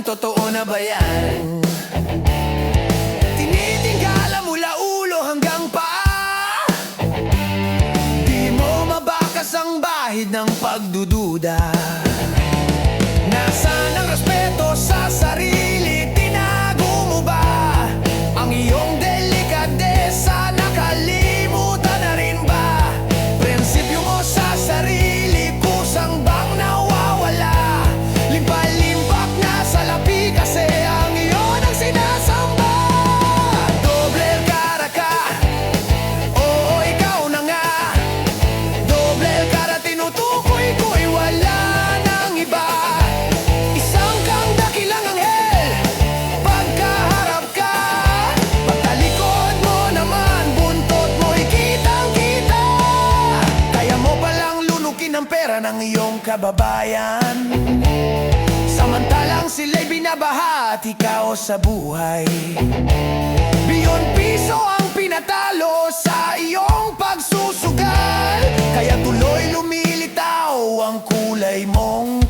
totoo na ba yan? Tinitingala mula ulo hanggang paa, di mo mabakas ang bahid ng pagdududa. Nasaan ang respeto sa sarili? Tinago mo ba ang iyong delikadesa? Nakalimutan na rin ba? Prinsipyo mo sa sarili, kusang bang nawawala? Limpa-limpak na salapi kasi ang iyon ang sinasamba. Doble cara ka, oo ikaw na nga. Doble cara tinutukoy ko'y wala nang iba. Isang kang dakilang anghel pagkaharap ka, pagtalikod mo naman buntot mo'y kitang-kita. Kaya mo palang lunukin ang pera ng iyong kababayan, samantalang sila'y binabaha at ikaw sa buhay. Beyond piso ang pinatalo sa iyong pagsusugal, kaya tuloy lumilitaw ang kulay mong